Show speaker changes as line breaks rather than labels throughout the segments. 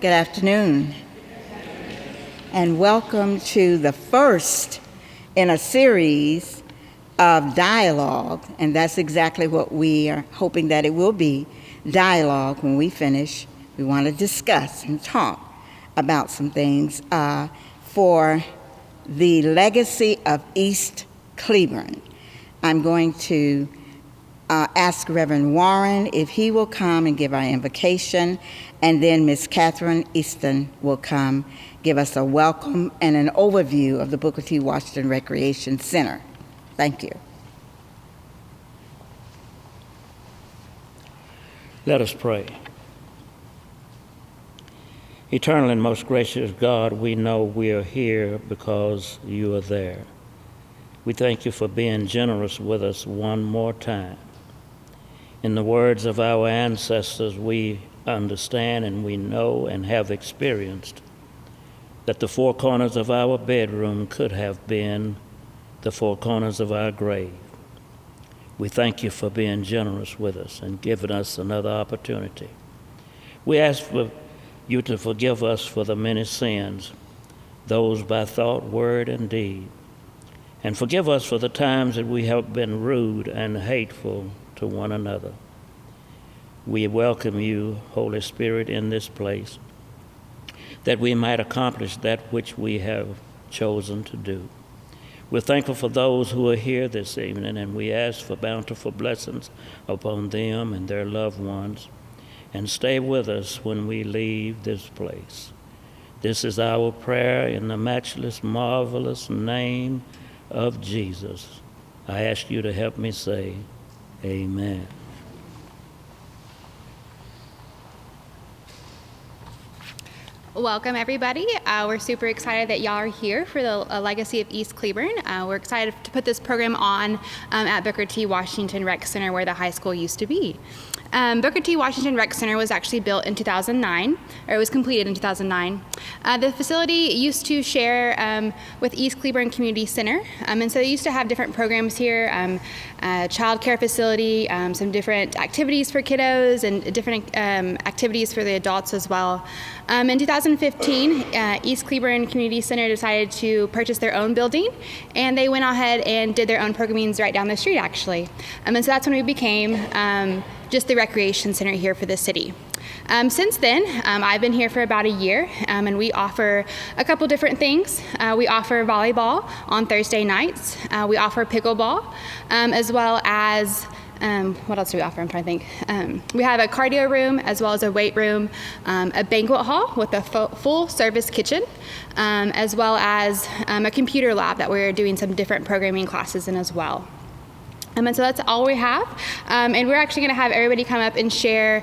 Good afternoon, and welcome to the first in a series of dialogue, and that's exactly what we are hoping that it will be, dialogue. When we finish, we want to discuss and talk about some things for the legacy of East Cleburne. I'm going to ask Reverend Warren if he will come and give our invocation, and then Ms. Catherine Easton will come give us a welcome and an overview of the Booker T. Washington Recreation Center. Thank you.
Let us pray. Eternal and most gracious God, we know we are here because you are there. We thank you for being generous with us one more time. In the words of our ancestors, we understand and we know and have experienced that the four corners of our bedroom could have been the four corners of our grave. We thank you for being generous with us and giving us another opportunity. We ask for you to forgive us for the many sins, those by thought, word, and deed, and forgive us for the times that we have been rude and hateful to one another. We welcome you, Holy Spirit, in this place, that we might accomplish that which we have chosen to do. We're thankful for those who are here this evening, and we ask for bountiful blessings upon them and their loved ones, and stay with us when we leave this place. This is our prayer in the matchless, marvelous name of Jesus. I ask you to help me say, amen.
Welcome, everybody. We're super excited that y'all are here for the Legacy of East Cleburne. We're excited to put this program on at Booker T. Washington Rec Center, where the high school used to be. Booker T. Washington Rec Center was actually built in 2009, or it was completed in 2009. The facility used to share with East Cleburne Community Center, and so they used to have different programs here, child care facility, some different activities for kiddos, and different activities for the adults as well. In 2015, East Cleburne Community Center decided to purchase their own building, and they went ahead and did their own programming right down the street, actually. And so that's when we became just the recreation center here for the city. Since then, I've been here for about a year, and we offer a couple different things. We offer volleyball on Thursday nights. We offer pickleball, as well as what else do we offer? I'm trying to think. We have a cardio room as well as a weight room, a banquet hall with a full service kitchen, as well as a computer lab that we're doing some different programming classes in as well. And so that's all we have. And we're actually going to have everybody come up and share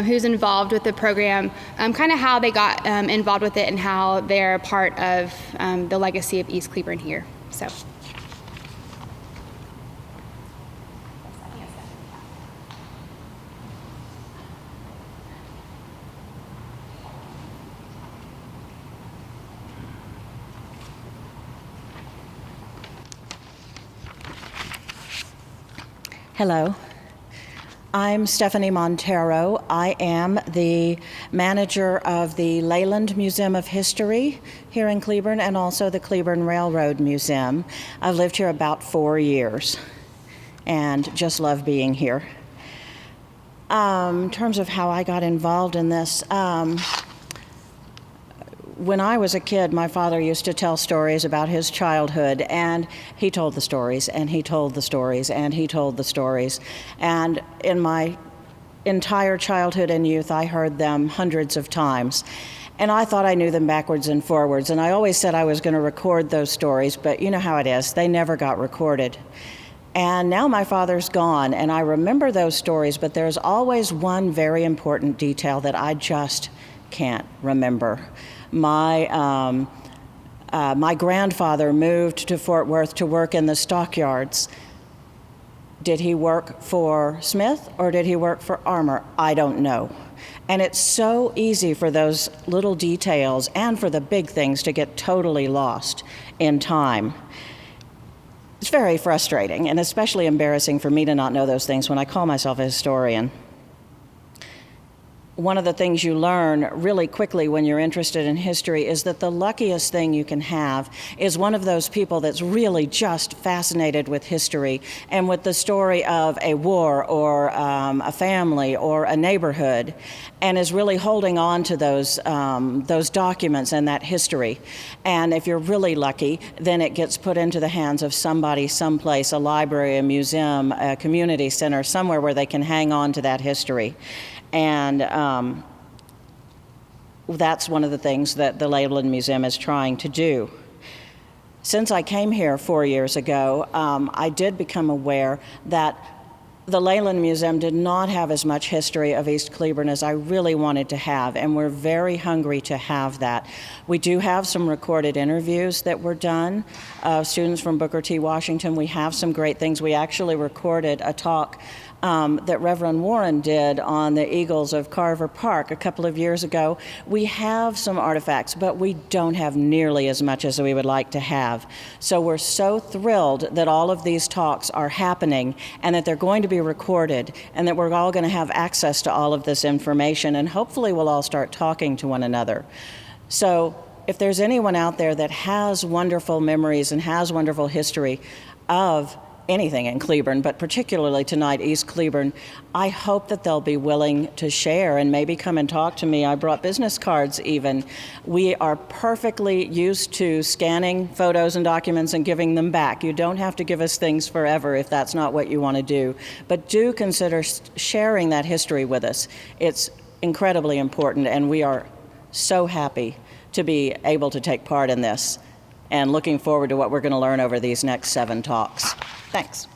who's involved with the program, kind of how they got involved with it and how they're a part of the legacy of East Cleburne here. So.
Hello, I'm Stephanie Montero. I am the manager of the Leyland Museum of History here in Cleburne and also the Cleburne Railroad Museum. I've lived here about 4 years and just love being here. In terms of how I got involved in this, when I was a kid, my father used to tell stories about his childhood, and he told the stories, and he told the stories, and he told the stories. And in my entire childhood and youth, I heard them hundreds of times. And I thought I knew them backwards and forwards, and I always said I was going to record those stories, but you know how it is, they never got recorded. And now my father's gone, and I remember those stories, but there's always one very important detail that I just can't remember. My grandfather moved to Fort Worth to work in the stockyards. Did he work for Smith or did he work for Armour? I don't know. And it's so easy for those little details and for the big things to get totally lost in time. It's very frustrating and especially embarrassing for me to not know those things when I call myself a historian. one of the things you learn really quickly when you're interested in history is that the luckiest thing you can have is one of those people that's really just fascinated with history and with the story of a war or a family or a neighborhood, and is really holding on to those documents and that history. And if you're really lucky, then it gets put into the hands of somebody someplace, a library, a museum, a community center, somewhere where they can hang on to that history. And that's one of the things that the Leyland Museum is trying to do. Since I came here 4 years ago, I did become aware that the Leyland Museum did not have as much history of East Cleburne as I really wanted to have, and we're very hungry to have that. We do have some recorded interviews that were done, students from Booker T. Washington. We have some great things. We actually recorded a talk that Reverend Warren did on the Eagles of Carver Park a couple of years ago. We have some artifacts, but we don't have nearly as much as we would like to have. So we're so thrilled that all of these talks are happening and that they're going to be recorded and that we're all going to have access to all of this information, and hopefully we'll all start talking to one another. So if there's anyone out there that has wonderful memories and has wonderful history of anything in Cleburne, but particularly tonight, East Cleburne, I hope that they'll be willing to share and maybe come and talk to me. I brought business cards even. We are perfectly used to scanning photos and documents and giving them back. You don't have to give us things forever if that's not what you want to do. But do consider sharing that history with us. It's incredibly important, and we are so happy to be able to take part in this and looking forward to what we're going to learn over these next 7 talks. Thanks.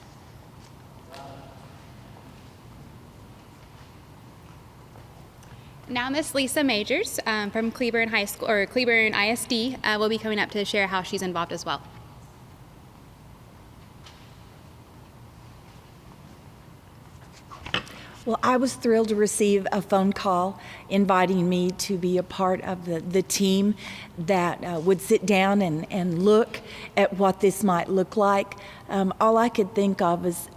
Now Miss Lisa Majors from Cleburne High School, or Cleburne ISD, will be coming up to share how she's involved as well.
Well, I was thrilled to receive a phone call inviting me to be a part of the team that would sit down and look at what this might look like. All I could think of is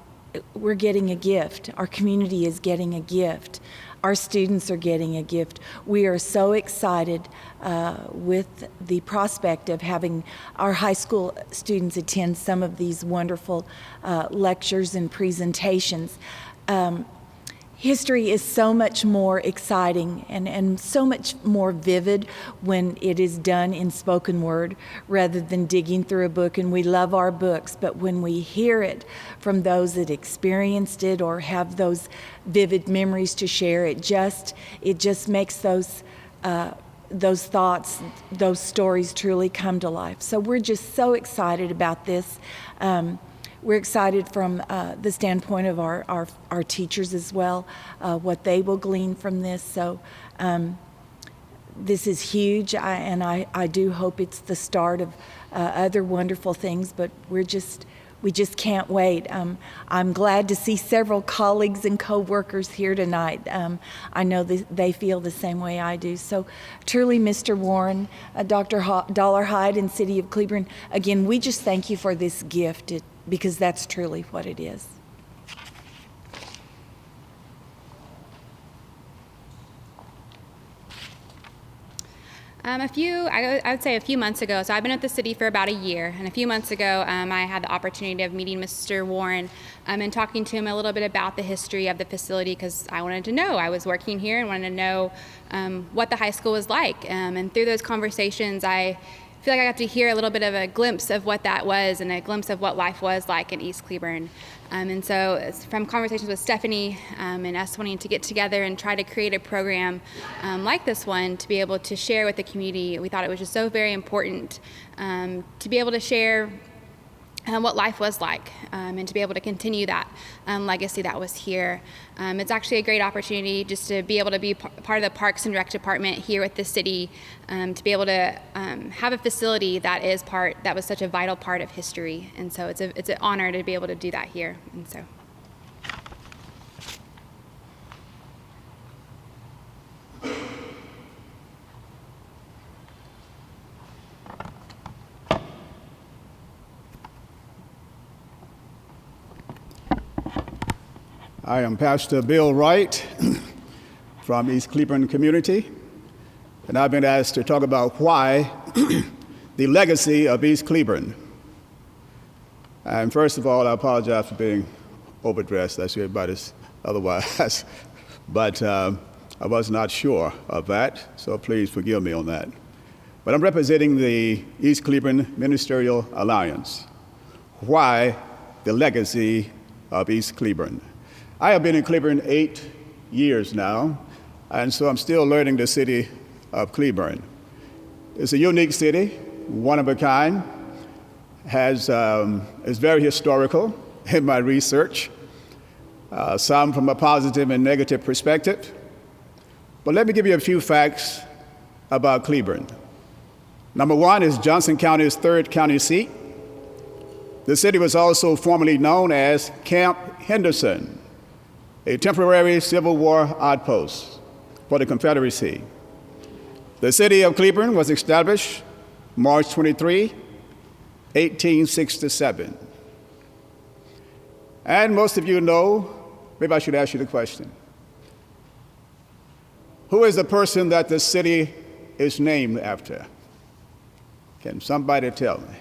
we're getting a gift. Our community is getting a gift. Our students are getting a gift. We are so excited with the prospect of having our high school students attend some of these wonderful lectures and presentations. History is so much more exciting and so much more vivid when it is done in spoken word rather than digging through a book. And we love our books, but when we hear it from those that experienced it or have those vivid memories to share, it just makes those thoughts, those stories truly come to life. So we're just so excited about this. We're excited from the standpoint of our teachers as well, what they will glean from this. So this is huge, and I do hope it's the start of other wonderful things, but we just can't wait. I'm glad to see several colleagues and co-workers here tonight. I know they feel the same way I do. So truly, Mr. Warren, Dr. Dollarhide, and City of Cleburne, again, we just thank you for this gift, because that's truly what it is.
I would say a few months ago, so I've been at the city for about a year, and a few months ago I had the opportunity of meeting Mr. Warren and talking to him a little bit about the history of the facility, because I wanted to know. I was working here and wanted to know what the high school was like, and through those conversations I feel like I got to hear a little bit of a glimpse of what that was and a glimpse of what life was like in East Cleburne. And so from conversations with Stephanie and us wanting to get together and try to create a program like this one to be able to share with the community, we thought it was just so very important to be able to share what life was like and to be able to continue that legacy that was here. It's actually a great opportunity just to be able to be part of the Parks and Rec Department here with the city, to be able to have a facility that was such a vital part of history. And so it's an honor to be able to do that here. And so.
I am Pastor Bill Wright from East Cleburne community, and I've been asked to talk about why the legacy of East Cleburne. And first of all, I apologize for being overdressed. I see everybody's otherwise, but I was not sure of that, so please forgive me on that. But I'm representing the East Cleburne Ministerial Alliance. Why the legacy of East Cleburne? I have been in Cleburne 8 years now, and so I'm still learning the city of Cleburne. It's a unique city, one of a kind, is very historical in my research, some from a positive and negative perspective. But let me give you a few facts about Cleburne. Number one is Johnson County's third county seat. The city was also formerly known as Camp Henderson, a temporary Civil War outpost for the Confederacy. The city of Cleburne was established March 23, 1867. And most of you know, maybe I should ask you the question, who is the person that the city is named after? Can somebody tell me?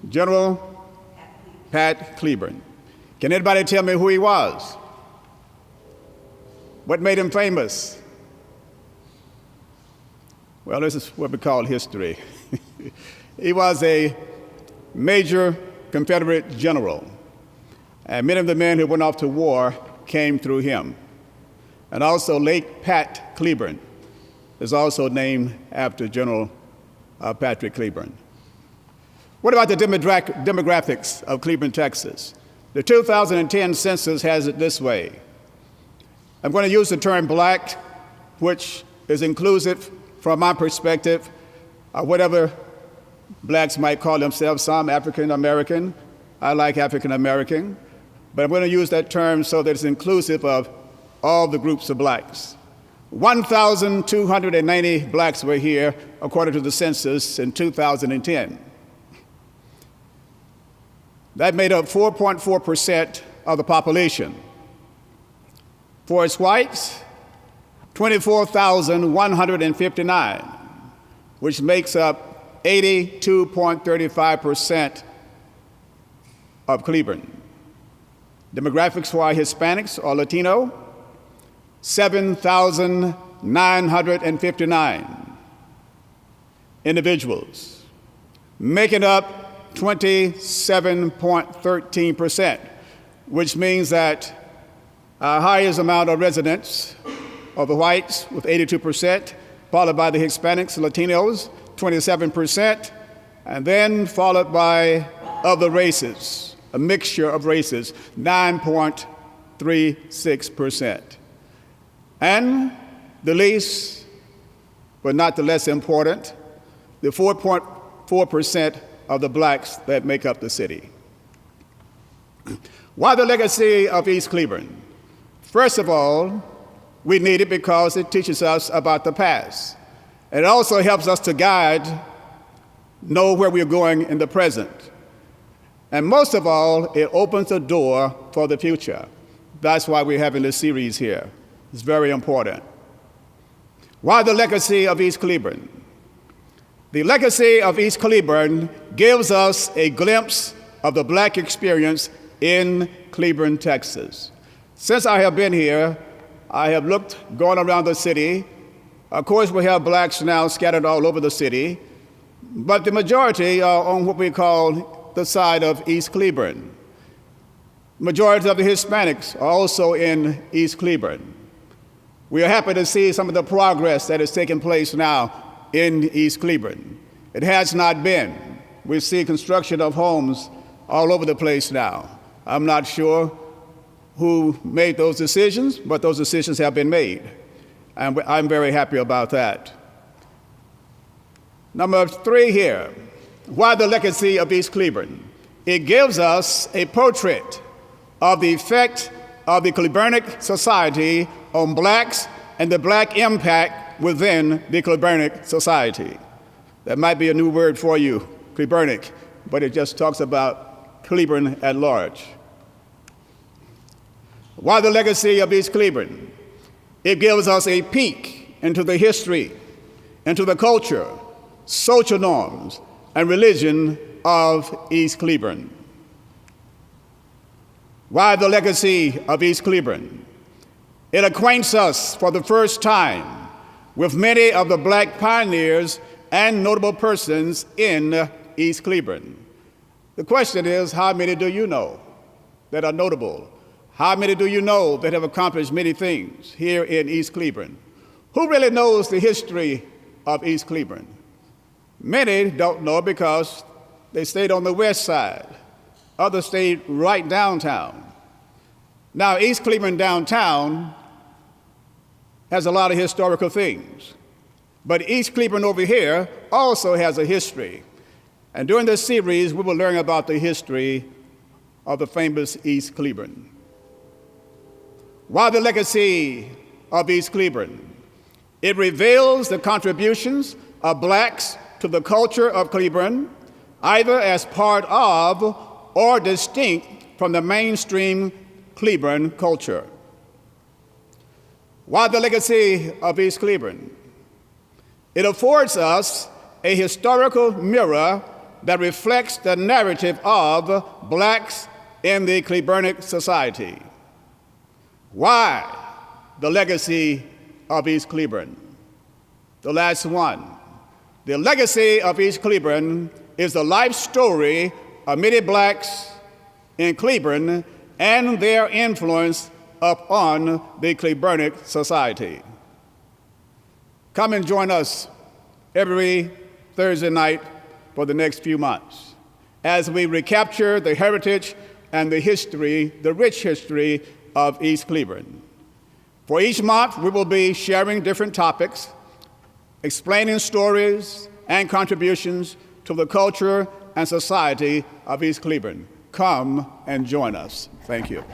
General Pat Cleburne. Can anybody tell me who he was? What made him famous? Well, this is what we call history. He was a major Confederate general, and many of the men who went off to war came through him. And also Lake Pat Cleburne is also named after General Patrick Cleburne. What about the demographics of Cleburne, Texas? The 2010 census has it this way. I'm going to use the term black, which is inclusive from my perspective, whatever blacks might call themselves, some African American. I like African American, but I'm going to use that term so that it's inclusive of all the groups of blacks. 1,290 blacks were here, according to the census, in 2010. That made up 4.4% of the population. For its whites, 24,159, which makes up 82.35% of Cleburne. Demographics for our Hispanics or Latino, 7,959 individuals, making up 27.13%, which means that our highest amount of residents of the whites with 82%, followed by the Hispanics, Latinos, 27%, and then followed by other races, a mixture of races, 9.36%. And the least, but not the less important, the 4.4% of the blacks that make up the city. Why the legacy of East Cleburne? First of all, we need it because it teaches us about the past. It also helps us to know where we're going in the present. And most of all, it opens the door for the future. That's why we're having this series here. It's very important. Why the legacy of East Cleburne? The legacy of East Cleburne gives us a glimpse of the black experience in Cleburne, Texas. Since I have been here, I have going around the city. Of course, we have blacks now scattered all over the city, but the majority are on what we call the side of East Cleburne. Majority of the Hispanics are also in East Cleburne. We are happy to see some of the progress that is taking place now in East Cleburne. It has not been. We see construction of homes all over the place now. I'm not sure who made those decisions, but those decisions have been made. And I'm very happy about that. Number 3 here, why the legacy of East Cleburne? It gives us a portrait of the effect of the Cleburnic society on blacks and the black impact within the Cleburnic society. That might be a new word for you, Cleburnic, but it just talks about Cleburne at large. Why the legacy of East Cleburne? It gives us a peek into the history, into the culture, social norms, and religion of East Cleburne. Why the legacy of East Cleburne? It acquaints us for the first time with many of the black pioneers and notable persons in East Cleburne. The question is, how many do you know that are notable? How many do you know that have accomplished many things here in East Cleburne? Who really knows the history of East Cleburne? Many don't know because they stayed on the west side. Others stayed right downtown. Now, East Cleburne downtown has a lot of historical things, but East Cleburne over here also has a history. And during this series, we will learn about the history of the famous East Cleburne. Why the legacy of East Cleburne? It reveals the contributions of blacks to the culture of Cleburne, either as part of or distinct from the mainstream Cleburne culture. Why the legacy of East Cleburne? It affords us a historical mirror that reflects the narrative of blacks in the Cleburnic society. Why the legacy of East Cleburne? The last one. The legacy of East Cleburne is the life story of many blacks in Cleburne and their influence upon the Cleburnic society. Come and join us every Thursday night for the next few months as we recapture the heritage and the history, the rich history of East Cleburne. For each month, we will be sharing different topics, explaining stories and contributions to the culture and society of East Cleburne. Come and join us. Thank you.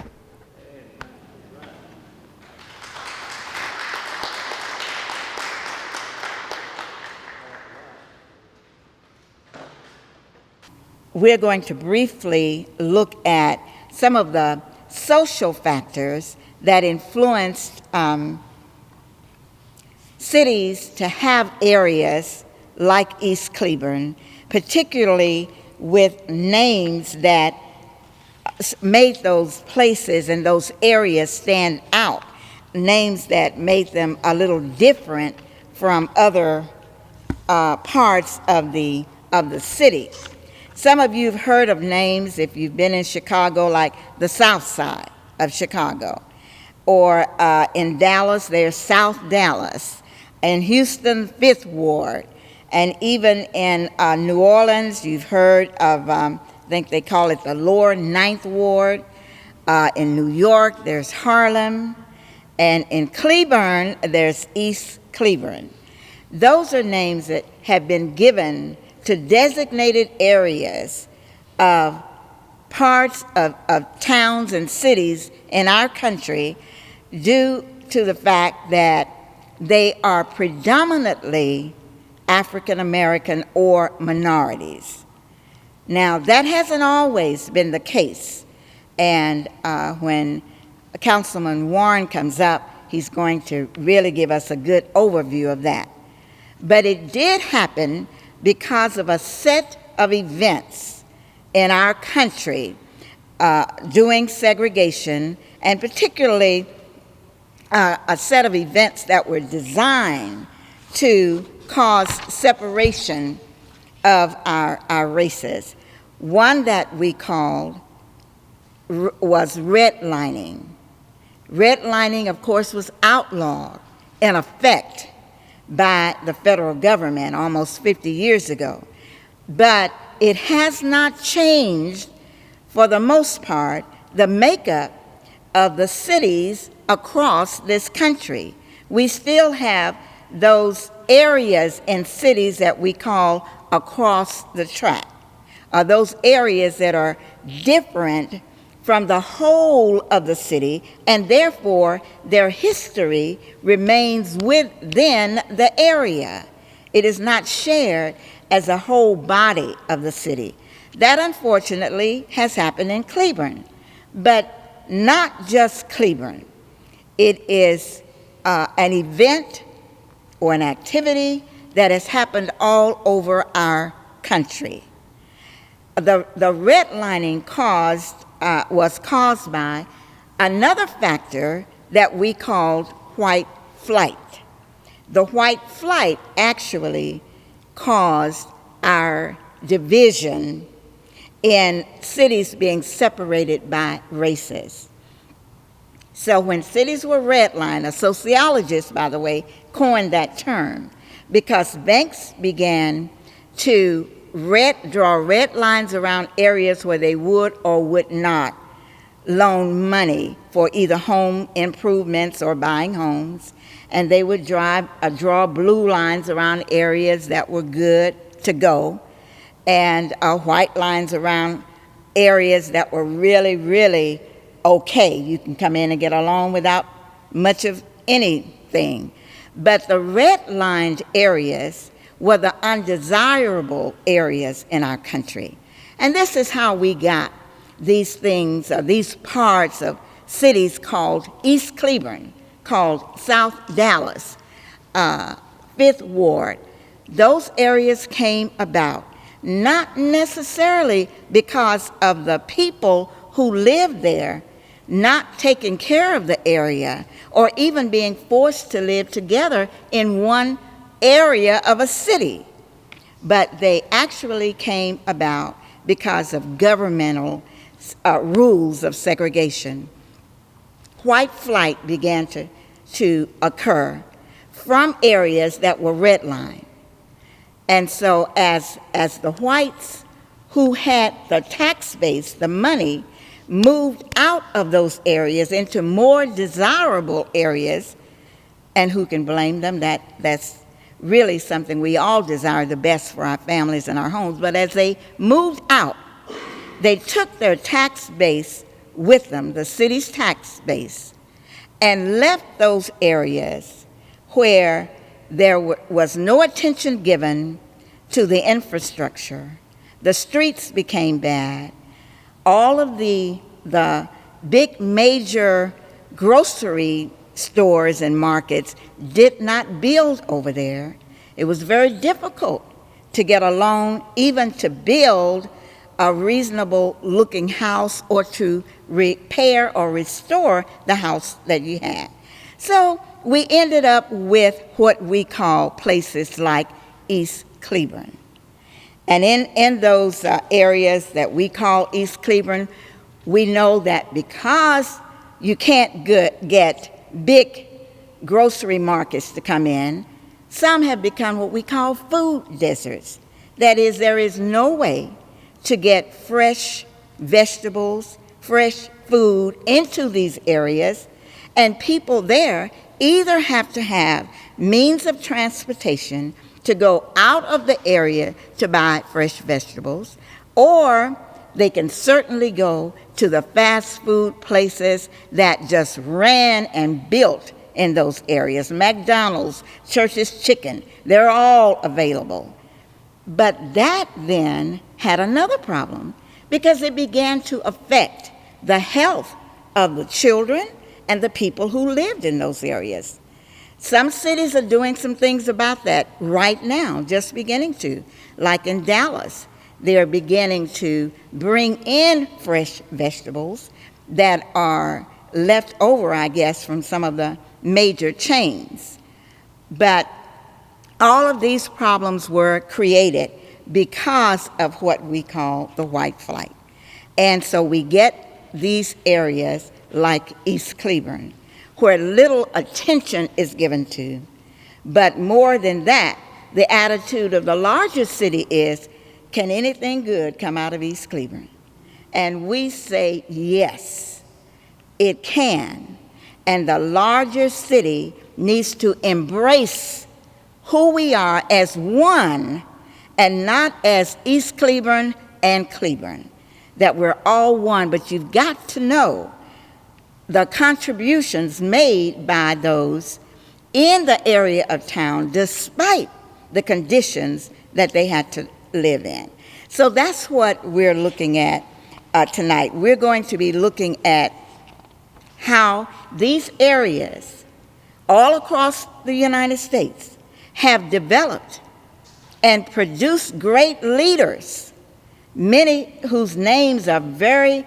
We're going to briefly look at some of the social factors that influenced cities to have areas like East Cleburne, particularly with names that made those places and those areas stand out, names that made them a little different from other parts of the city. Some of you have heard of names, if you've been in Chicago, like the South Side of Chicago. Or in Dallas, there's South Dallas. In Houston, Fifth Ward. And even in New Orleans, you've heard of, I think they call it the Lower Ninth Ward. In New York, there's Harlem. And in Cleburne, there's East Cleburne. Those are names that have been given to designated areas of parts of towns and cities in our country due to the fact that they are predominantly African American or minorities. Now, that hasn't always been the case. And when Councilman Warren comes up, he's going to really give us a good overview of that. But it did happen because of a set of events in our country during segregation, and particularly a set of events that were designed to cause separation of our races. One that we called was redlining. Redlining, of course, was outlawed in effect by the federal government almost 50 years ago. But it has not changed, for the most part, the makeup of the cities across this country. We still have those areas in cities that we call across the track, those areas that are different from the whole of the city, and therefore their history remains within the area. It is not shared as a whole body of the city. That, unfortunately, has happened in Cleburne, but not just Cleburne. It is an event or an activity that has happened all over our country. The redlining was caused by another factor that we called white flight. The white flight actually caused our division in cities being separated by races. So when cities were redlined, a sociologist, by the way, coined that term, because banks began to draw red lines around areas where they would or would not loan money for either home improvements or buying homes, and they would draw blue lines around areas that were good to go, and white lines around areas that were really, really okay. You can come in and get along without much of anything. But the red-lined areas were the undesirable areas in our country. And this is how we got these things, these parts of cities called East Cleburne, called South Dallas, Fifth Ward. Those areas came about not necessarily because of the people who lived there not taking care of the area or even being forced to live together in one area of a city, but they actually came about because of governmental rules of segregation. White flight began to occur from areas that were redlined. And so as the whites who had the tax base, the money, moved out of those areas into more desirable areas, and who can blame them? That's really something we all desire the best for our families and our homes. But as they moved out, they took their tax base with them, the city's tax base, and left those areas where there was no attention given to the infrastructure. The streets became bad. All of the big major grocery stores and markets did not build over there. It was very difficult to get a loan, even to build a reasonable looking house or to repair or restore the house that you had. So we ended up with what we call places like East Cleburne. And in those areas that we call East Cleburne, we know that because you can't get big grocery markets to come in, some have become what we call food deserts. That is, there is no way to get fresh vegetables, fresh food into these areas, and people there either have to have means of transportation to go out of the area to buy fresh vegetables, or they can certainly go to the fast food places that just ran and built in those areas. McDonald's, Church's Chicken, they're all available. But that then had another problem because it began to affect the health of the children and the people who lived in those areas. Some cities are doing some things about that right now, just beginning to. Like in Dallas, they're beginning to bring in fresh vegetables that are left over, I guess, from some of the major chains. But all of these problems were created because of what we call the white flight. And so we get these areas like East Cleburne, where little attention is given to. But more than that, the attitude of the larger city is, can anything good come out of East Cleburne? And we say, yes, it can. And the larger city needs to embrace who we are as one and not as East Cleburne and Cleburne, that we're all one. But you've got to know the contributions made by those in the area of town despite the conditions that they had to live in. So that's what we're looking at tonight. We're going to be looking at how these areas all across the United States have developed and produced great leaders, many whose names are very,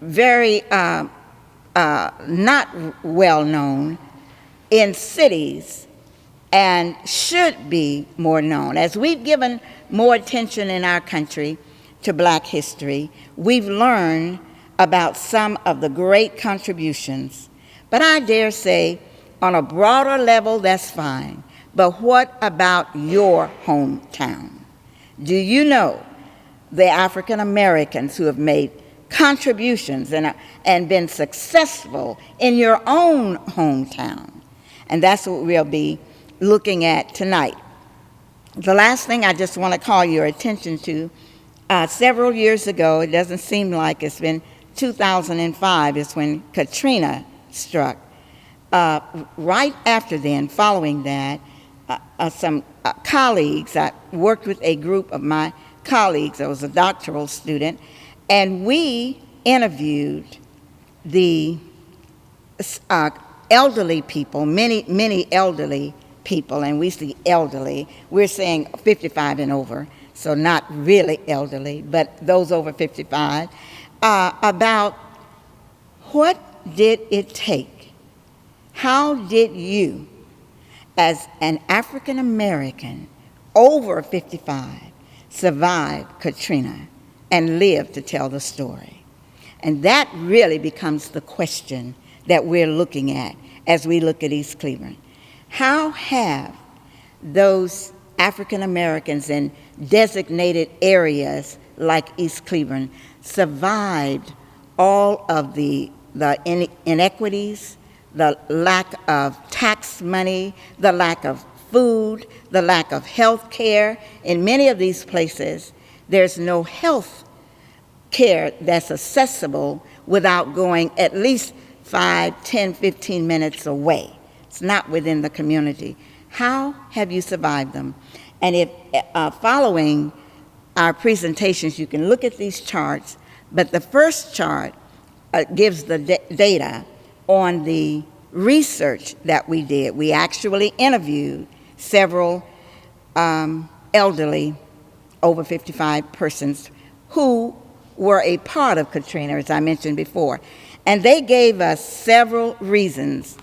very not well known in cities and should be more known. As we've given more attention in our country to Black history, we've learned about some of the great contributions. But I dare say, on a broader level, that's fine. But what about your hometown? Do you know the African Americans who have made contributions and been successful in your own hometown? And that's what we'll be looking at tonight. The last thing I just want to call your attention to, several years ago, it doesn't seem like it's been 2005 is when Katrina struck. Right after then, following that, some colleagues, I worked with a group of my colleagues, I was a doctoral student, and we interviewed the elderly people, many elderly people, and we see elderly, we're saying 55 and over, so not really elderly, but those over 55, about what did it take? How did you, as an African American over 55, survive Katrina and live to tell the story? And that really becomes the question that we're looking at as we look at East Cleburne. How have those African Americans in designated areas like East Cleburne survived all of the inequities, the lack of tax money, the lack of food, the lack of health care? In many of these places, there's no health care that's accessible without going at least 5, 10, 15 minutes away. It's not within the community. How have you survived them? And if following our presentations, you can look at these charts, but the first chart gives the data on the research that we did. We actually interviewed several elderly, over 55 persons who were a part of Katrina, as I mentioned before. And they gave us several reasons,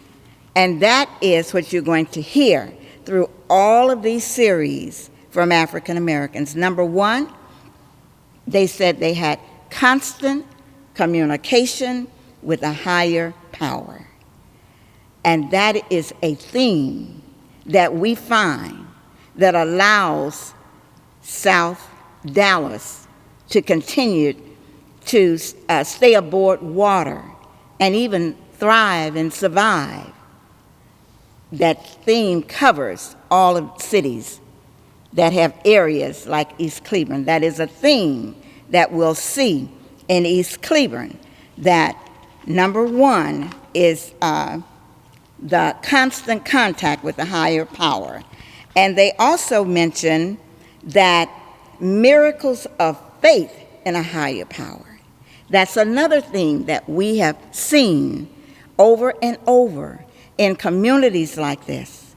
and that is what you're going to hear through all of these series from African Americans. Number one, they said they had constant communication with a higher power. And that is a theme that we find that allows South Dallas to continue to stay aboard water and even thrive and survive. That theme covers all of cities that have areas like East Cleburne. That is a theme that we'll see in East Cleburne, that number one is the constant contact with the higher power. And they also mention that miracles of faith in a higher power. That's another thing that we have seen over and over in communities like this,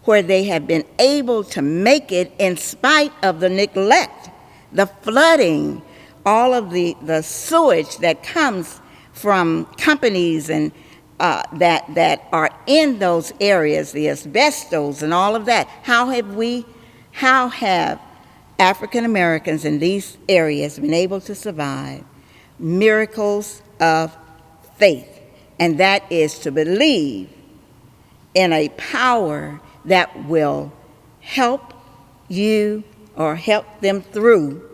where they have been able to make it in spite of the neglect, the flooding, all of the sewage that comes from companies and that are in those areas, the asbestos and all of that. How have African Americans in these areas been able to survive? Miracles of faith, and that is to believe in a power that will help you or help them through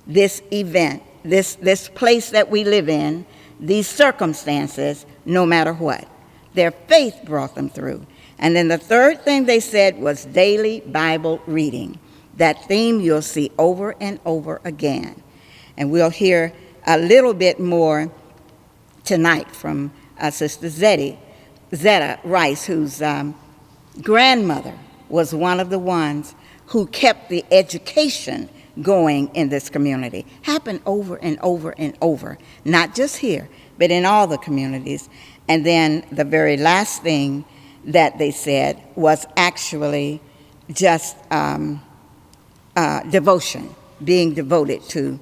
this event, this place that we live in, these circumstances, no matter what. Their faith brought them through. And then the third thing they said was daily Bible reading. That theme you'll see over and over again. And we'll hear a little bit more tonight from Sister Zetta Rice, whose grandmother was one of the ones who kept the education going in this community. Happened over and over and over, not just here, but in all the communities. And then the very last thing that they said was actually just devotion, being devoted to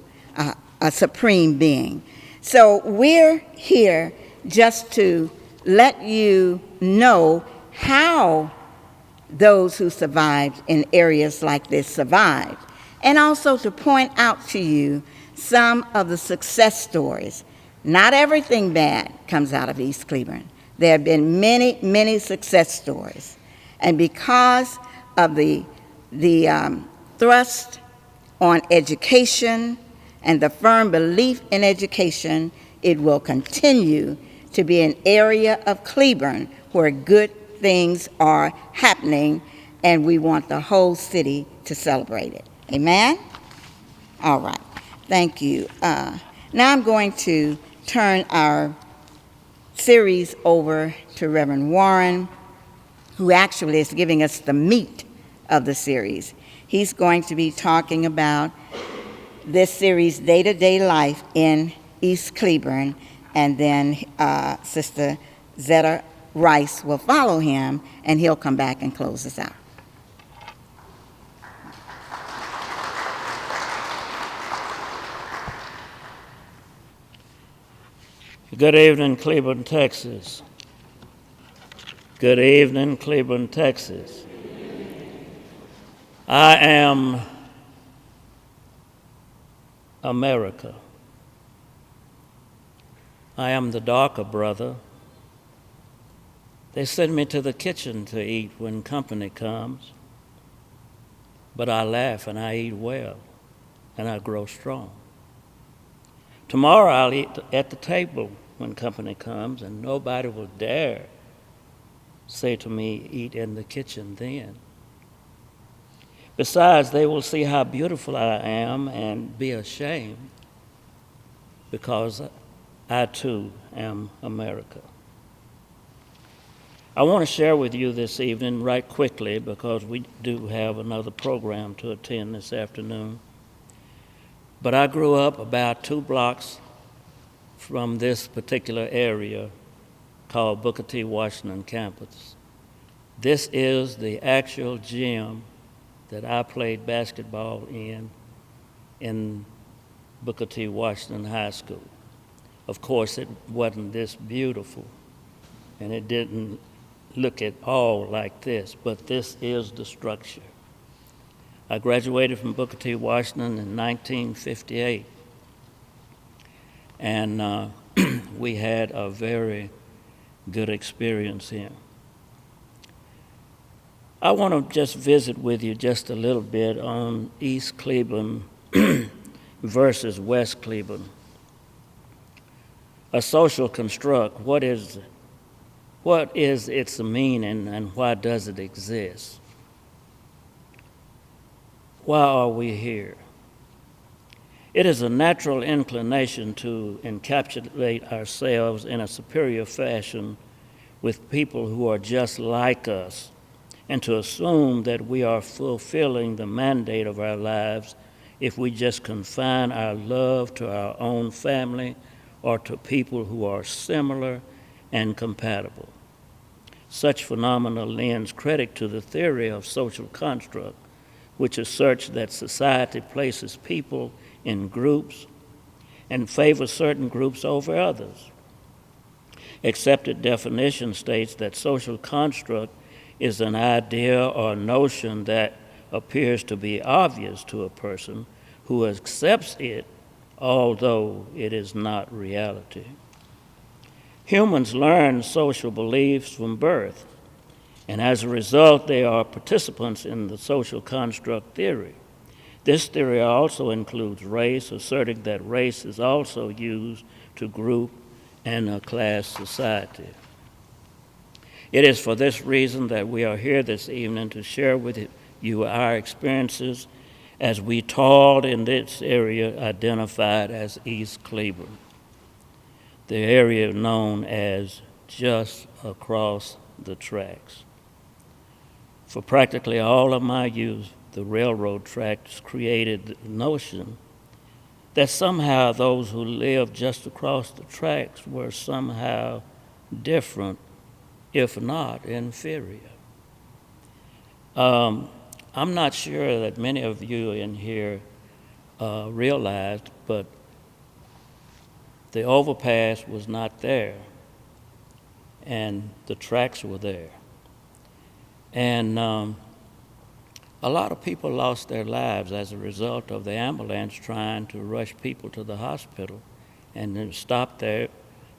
a supreme being. So we're here just to let you know how those who survived in areas like this survived, and also to point out to you some of the success stories. Not everything bad comes out of East Cleburne. There have been many, many success stories. And because of the thrust on education and the firm belief in education, it will continue to be an area of Cleburne where good things are happening, and we want the whole city to celebrate it. Amen? All right. Thank you. Now I'm going to turn our series over to Reverend Warren, who actually is giving us the meat of the series. He's going to be talking about this series, day-to-day life in East Cleburne, and then Sister Zetta Rice will follow him, and he'll come back and close us out.
Good evening, Cleburne, Texas. Good evening, Cleburne, Texas. I am America. I am the darker brother. They send me to the kitchen to eat when company comes, but I laugh and I eat well, and I grow strong. Tomorrow I'll eat at the table when company comes, and nobody will dare say to me, eat in the kitchen then. Besides, they will see how beautiful I am and be ashamed, because I too am America. I want to share with you this evening right quickly, because we do have another program to attend this afternoon. But I grew up about 2 blocks from this particular area called Booker T. Washington campus. This is the actual gym that I played basketball in Booker T. Washington High School. Of course, it wasn't this beautiful, and it didn't look at all like this, but this is the structure. I graduated from Booker T. Washington in 1958, and we had a very good experience here. I want to just visit with you just a little bit on East Cleburne versus West Cleburne. A social construct, what is its meaning, and why does it exist? Why are we here? It is a natural inclination to encapsulate ourselves in a superior fashion with people who are just like us, and to assume that we are fulfilling the mandate of our lives if we just confine our love to our own family or to people who are similar and compatible. Such phenomena lends credit to the theory of social construct, which asserts that society places people in groups and favors certain groups over others. Accepted definition states that social construct is an idea or notion that appears to be obvious to a person who accepts it, although it is not reality. Humans learn social beliefs from birth, and as a result, they are participants in the social construct theory. This theory also includes race, asserting that race is also used to group and a class society. It is for this reason that we are here this evening to share with you our experiences as we toiled in this area identified as East Cleburne, the area known as just across the tracks. For practically all of my youth, the railroad tracks created the notion that somehow those who lived just across the tracks were somehow different if not inferior. I'm not sure that many of you in here realized, but the overpass was not there, and the tracks were there. And a lot of people lost their lives as a result of the ambulance trying to rush people to the hospital, and then stop there,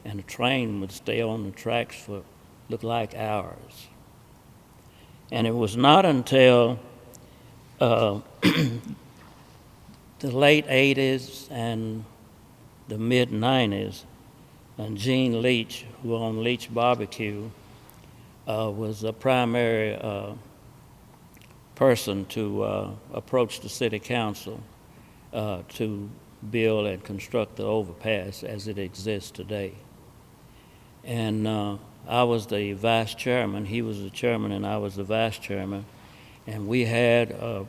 and the train would stay on the tracks for looked like hours. And it was not until the late 80s and the mid 90s, and Gene Leach, who owned Leach Barbecue, was a primary person to approach the city council to build and construct the overpass as it exists today. And I was the vice chairman, he was the chairman, and I was the vice chairman, and we had a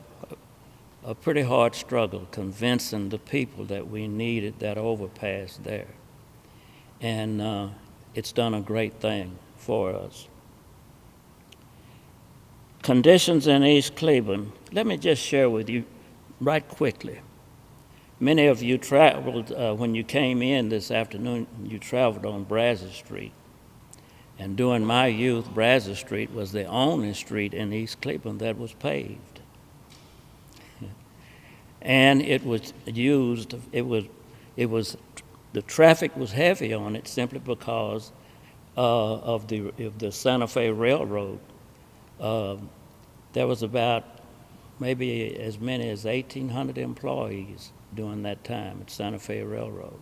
pretty hard struggle convincing the people that we needed that overpass there. And it's done a great thing for us. Conditions in East Cleburne. Let me just share with you right quickly. Many of you traveled, when you came in this afternoon, you traveled on Brazos Street. And during my youth, Brazos Street was the only street in East Cleburne that was paved. And it was used, the traffic was heavy on it simply because of the Santa Fe Railroad. There was about maybe as many as 1,800 employees during that time at Santa Fe Railroad.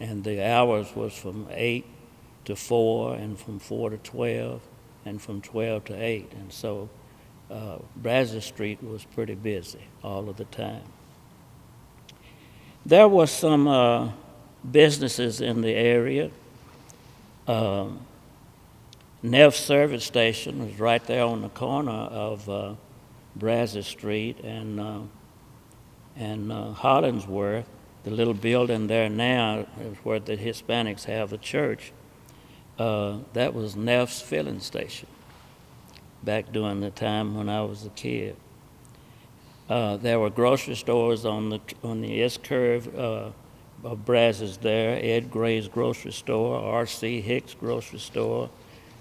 And the hours was from 8 to 4, and from 4 to 12, and from 12 to 8. And so Brazos Street was pretty busy all of the time. There were some businesses in the area. Neff Service Station was right there on the corner of Brazos Street and Hollingsworth. The little building there now is where the Hispanics have a church. That was Neff's filling station back during the time when I was a kid. There were grocery stores on the S-curve of Brazos there. Ed Gray's grocery store, R.C. Hicks grocery store,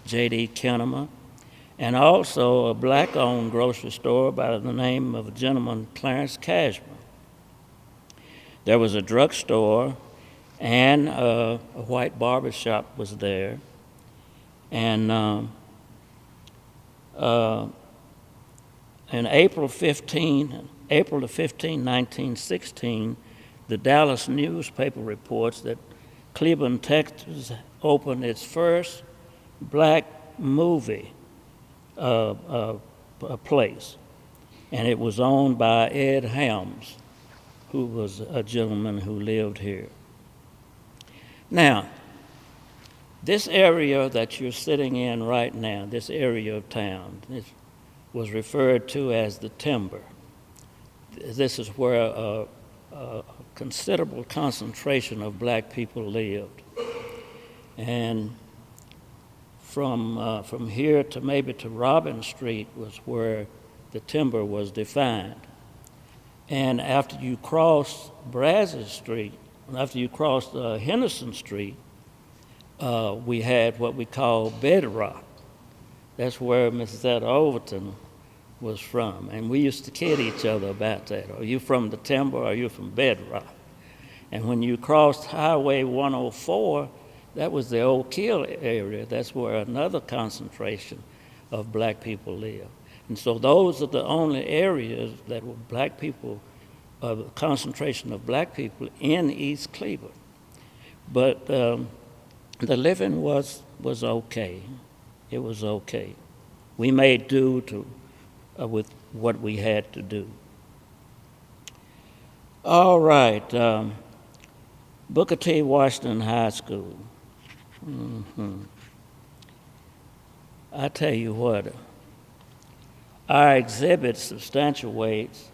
J.D. Kinnemer, and also a black-owned grocery store by the name of a gentleman, Clarence Cashman. There was a drugstore, and a white barber shop was there. And in April 15, 1916, the Dallas newspaper reports that Cleburne, Texas, opened its first black movie place, and it was owned by Ed Helms, who was a gentleman who lived here. Now, this area that you're sitting in right now, this area of town, this was referred to as the Timber. This is where a considerable concentration of black people lived. And from here to maybe to Robin Street was where the Timber was defined. And after you cross Brazos Street, after you cross Henderson Street, we had what we call Bedrock. That's where Mrs. Etta Overton was from. And we used to kid each other about that. Are you from the Timber or are you from Bedrock? And when you crossed Highway 104, that was the Oak Hill area. That's where another concentration of black people live. And so those are the only areas that were black people, a concentration of black people in East Cleburne. But the living was okay. It was okay. We made do with what we had to do. All right, Booker T. Washington High School. I tell you what, our exhibit substantiates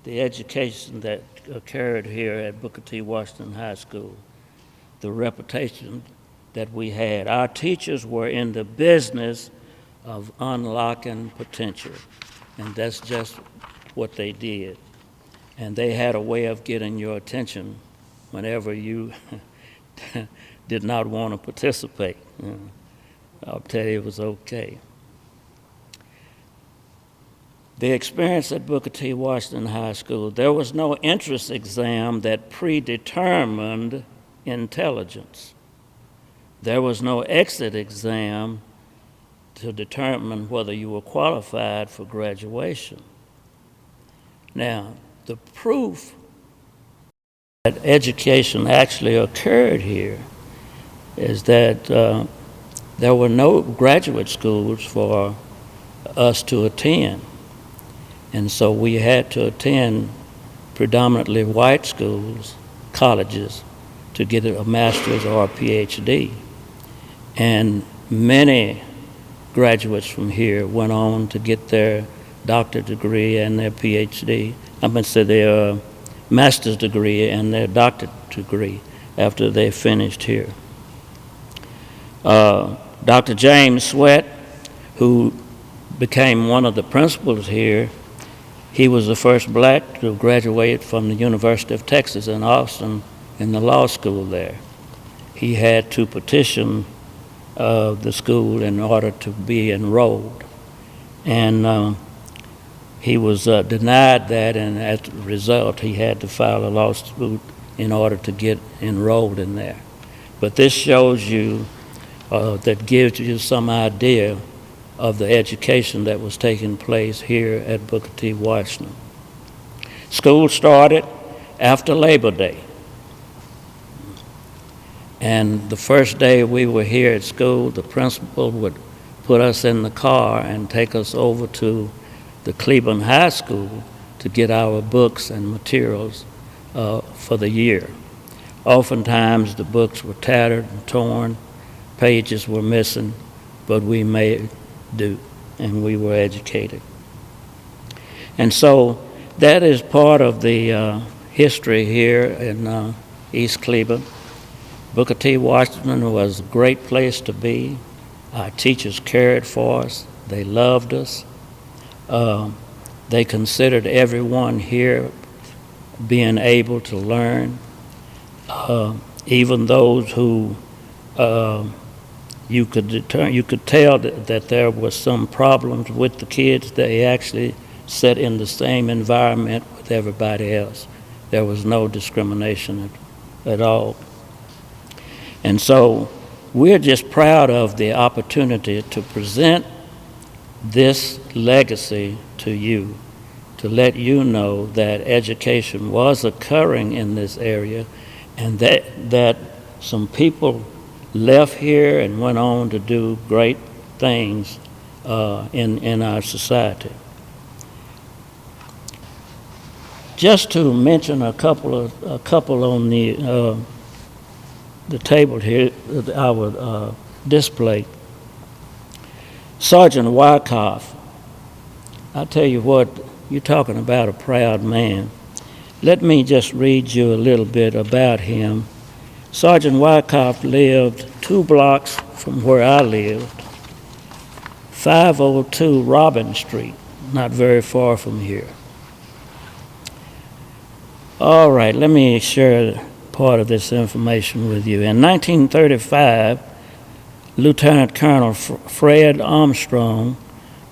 the education that occurred here at Booker T. Washington High School, the reputation that we had. Our teachers were in the business of unlocking potential, and that's just what they did. And they had a way of getting your attention whenever you did not want to participate. I'll tell you, it was okay. The experience at Booker T. Washington High School, there was no entrance exam that predetermined intelligence. There was no exit exam to determine whether you were qualified for graduation. Now, the proof that education actually occurred here is that there were no graduate schools for us to attend. And so we had to attend predominantly white schools, colleges, to get a master's or a PhD. And many graduates from here went on to get their doctorate degree and their PhD. I'm going to say their master's degree and their doctorate degree after they finished here. Dr. James Sweat, who became one of the principals here, he was the first black to graduate from the University of Texas in Austin in the law school there. He had to petition the school in order to be enrolled. And he was denied that, and as a result, he had to file a lawsuit in order to get enrolled in there. But this shows you, that gives you some idea of the education that was taking place here at Booker T. Washington. School started after Labor Day. And the first day we were here at school, the principal would put us in the car and take us over to the Cleburne High School to get our books and materials for the year. Oftentimes the books were tattered and torn, pages were missing, but we made do, and we were educated. And so that is part of the history here in East Cleburne. Booker T. Washington was a great place to be. Our teachers cared for us. They loved us. They considered everyone here being able to learn. Even those who you could tell that there was some problems with the kids, they actually sat in the same environment with everybody else. There was no discrimination at all. And so we're just proud of the opportunity to present this legacy to you, to let you know that education was occurring in this area, and that some people left here and went on to do great things in our society. Just to mention a couple on the table here, our display. Sergeant Wyckoff, I tell you what, you're talking about a proud man. Let me just read you a little bit about him. Sergeant Wyckoff lived 2 blocks from where I lived, 502 Robin Street, not very far from here. All right, let me share part of this information with you. In 1935, Lieutenant Colonel Fred Armstrong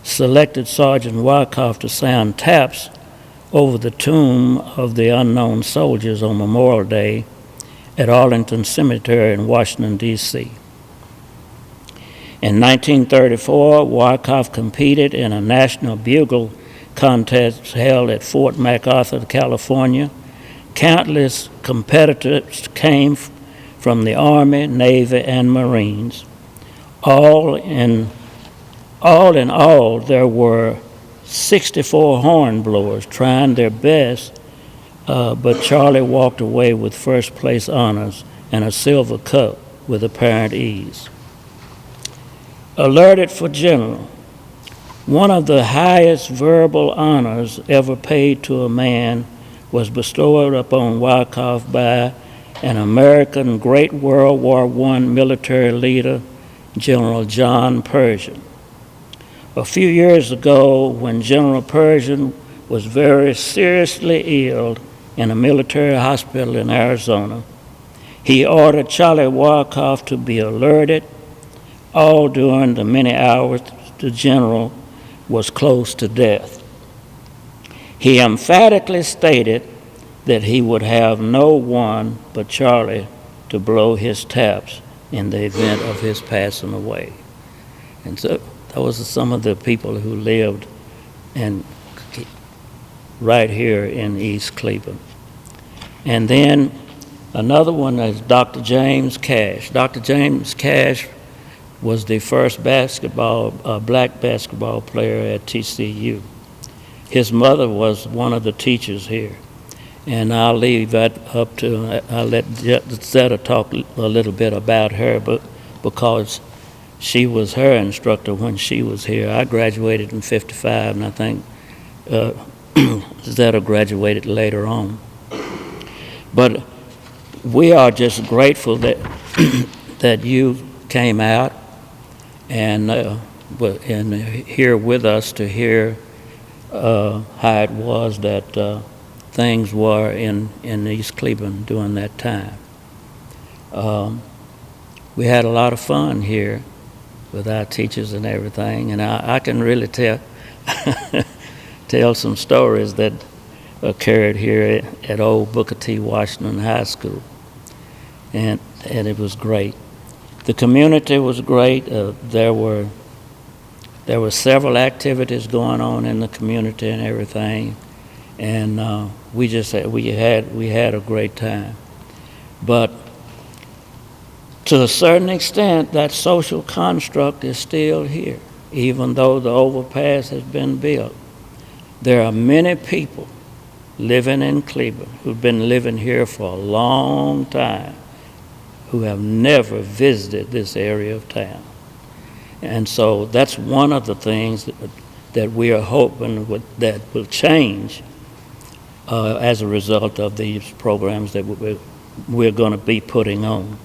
selected Sergeant Wyckoff to sound taps over the tomb of the unknown soldiers on Memorial Day at Arlington Cemetery in Washington, D.C. In 1934, Wyckoff competed in a National Bugle contest held at Fort MacArthur, California. Countless competitors came from the Army, Navy, and Marines. All in all, there were 64 hornblowers trying their best, but Charlie walked away with first place honors and a silver cup with apparent ease. Alerted for General, one of the highest verbal honors ever paid to a man was bestowed upon Wyckoff by an American great World War I military leader, General John Pershing. A few years ago, when General Pershing was very seriously ill in a military hospital in Arizona, he ordered Charlie Wyckoff to be alerted all during the many hours the general was close to death. He emphatically stated that he would have no one but Charlie to blow his taps in the event of his passing away. And so those are some of the people who lived right here in East Cleburne. And then another one is Dr. James Cash. Dr. James Cash was the first black basketball player at TCU. His mother was one of the teachers here. And I'll leave that up to, I'll let Zeta talk a little bit about her, but because she was her instructor when she was here. I graduated in '55, and I think Zeta graduated later on. But we are just grateful that that you came out and here with us to hear how it was that things were in East Cleburne during that time. We had a lot of fun here with our teachers and everything, and I can really tell some stories that occurred here at old Booker T. Washington High School, and it was great. The community was great. There were several activities going on in the community and everything, and we had a great time. But to a certain extent, that social construct is still here, even though the overpass has been built. There are many people living in Cleburne who've been living here for a long time who have never visited this area of town. And so that's one of the things that we are hoping that will change as a result of these programs that we're going to be putting on.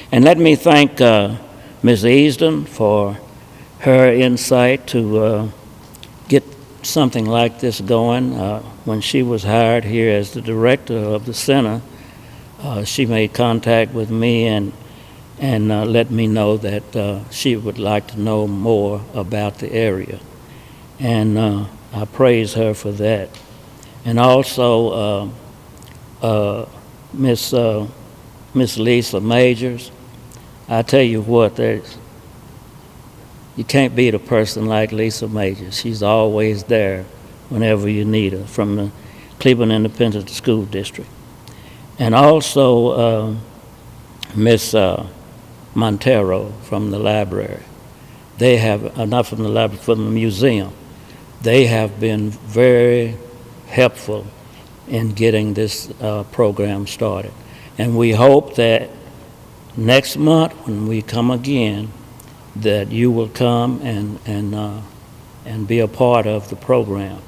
And let me thank Ms. Easton for her insight to get something like this going. When she was hired here as the director of the center, she made contact with me and let me know that she would like to know more about the area. And I praise her for that. And also Miss Lisa Majors. I tell you what, you can't beat a person like Lisa Majors. She's always there whenever you need her, from the Cleburne Independent School District. And also Miss Montero from the library. They have, not from the library, from the museum. They have been very helpful in getting this program started. And we hope that next month, when we come again, that you will come and be a part of the program.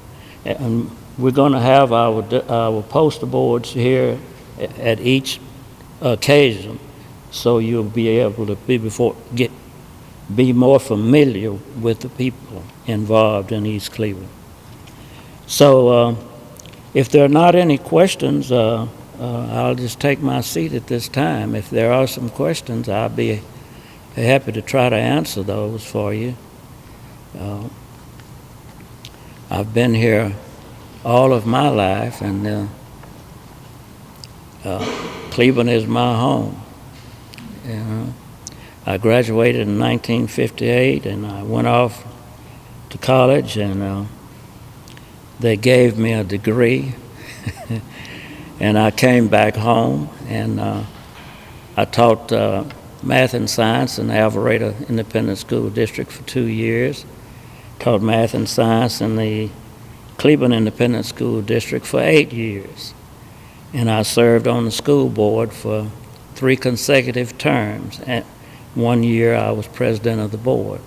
And we're going to have our poster boards here at each occasion, so you'll be able to be more familiar with the people involved in East Cleburne. So if there are not any questions, I'll just take my seat at this time. If there are some questions, I'll be happy to try to answer those for you. I've been here all of my life, and Cleburne is my home. I graduated in 1958, and I went off to college, and they gave me a degree. And I came back home, and I taught math and science in the Alvarado Independent School District for 2 years. Taught math and science in the Cleburne Independent School District for 8 years. And I served on the school board for 3 consecutive terms. And 1 year I was president of the board.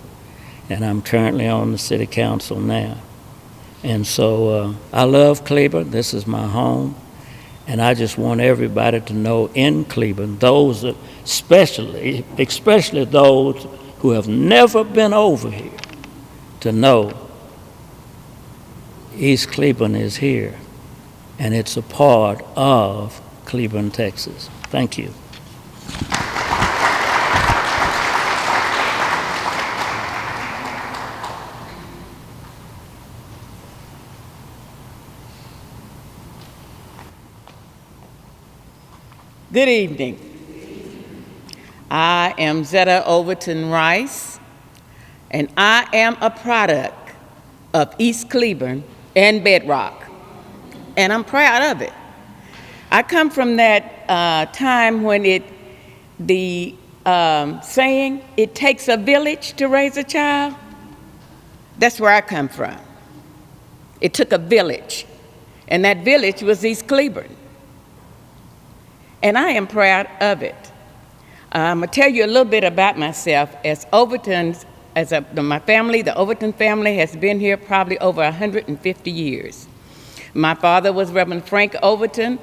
And I'm currently on the city council now. And so I love Cleburne. This is my home. And I just want everybody to know in Cleburne, those that, especially those who have never been over here, to know East Cleburne is here, and it's a part of Cleburne, Texas. Thank you.
Good evening. I am Zetta Overton Rice, and I am a product of East Cleburne and Bedrock, and I'm proud of it. I come from that time when the saying, "It takes a village to raise a child," that's where I come from. It took a village, and that village was East Cleburne. And I am proud of it. I'm going to tell you a little bit about myself. As Overtons, my family, the Overton family, has been here probably over 150 years. My father was Reverend Frank Overton.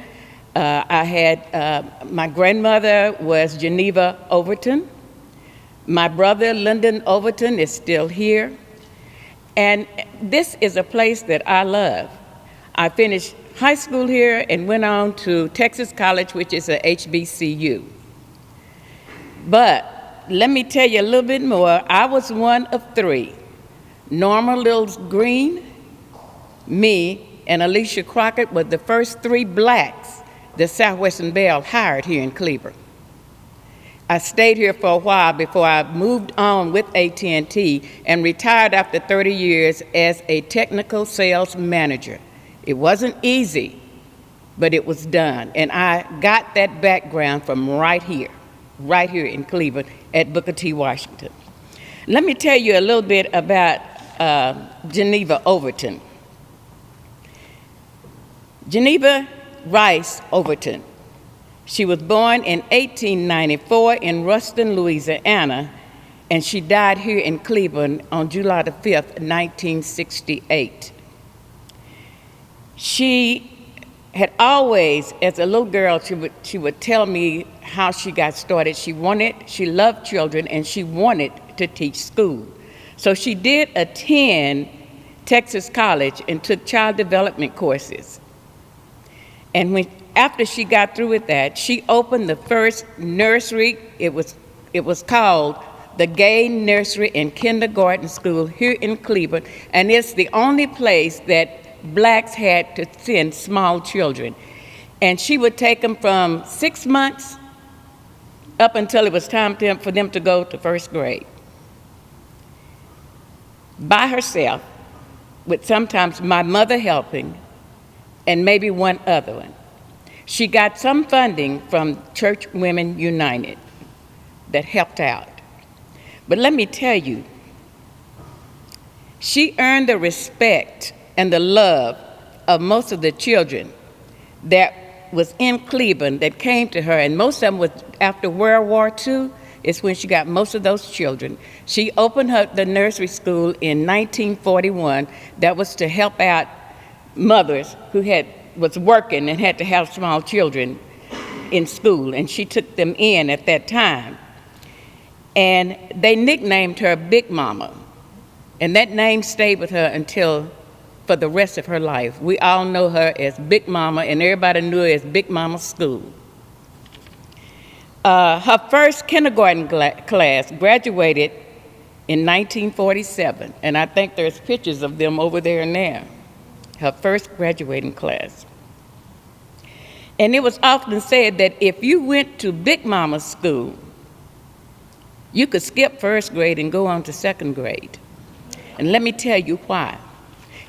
My grandmother was Geneva Overton. My brother, Lyndon Overton, is still here. And this is a place that I love. I finished high school here and went on to Texas College, which is a HBCU. But let me tell you a little bit more. I was one of three. Norma Lils Green, me, and Alicia Crockett were the first three blacks that Southwestern Bell hired here in Cleburne. I stayed here for a while before I moved on with AT&T and retired after 30 years as a technical sales manager. It wasn't easy, but it was done. And I got that background from right here in Cleburne at Booker T. Washington. Let me tell you a little bit about Geneva Overton. Geneva Rice Overton. She was born in 1894 in Ruston, Louisiana, and she died here in Cleburne on July the 5th, 1968. She had always, as a little girl, she would tell me how she got started. She loved children, and she wanted to teach school. So she did attend Texas College and took child development courses. And after she got through with that, she opened the first nursery. It was called the Gay Nursery and Kindergarten School here in Cleburne, and it's the only place that blacks had to send small children. And she would take them from 6 months up until it was time for them to go to first grade. By herself, with sometimes my mother helping, and maybe one other one. She got some funding from Church Women United that helped out. But let me tell you, she earned the respect and the love of most of the children that was in Cleburne that came to her, and most of them was after World War II, is when she got most of those children. She opened the nursery school in 1941 that was to help out mothers who was working and had to have small children in school, and she took them in at that time. And they nicknamed her Big Mama, and that name stayed with her for the rest of her life. We all know her as Big Mama, and everybody knew her as Big Mama School. Her first kindergarten class graduated in 1947, and I think there's pictures of them over there now. Her first graduating class. And it was often said that if you went to Big Mama School, you could skip first grade and go on to second grade. And let me tell you why.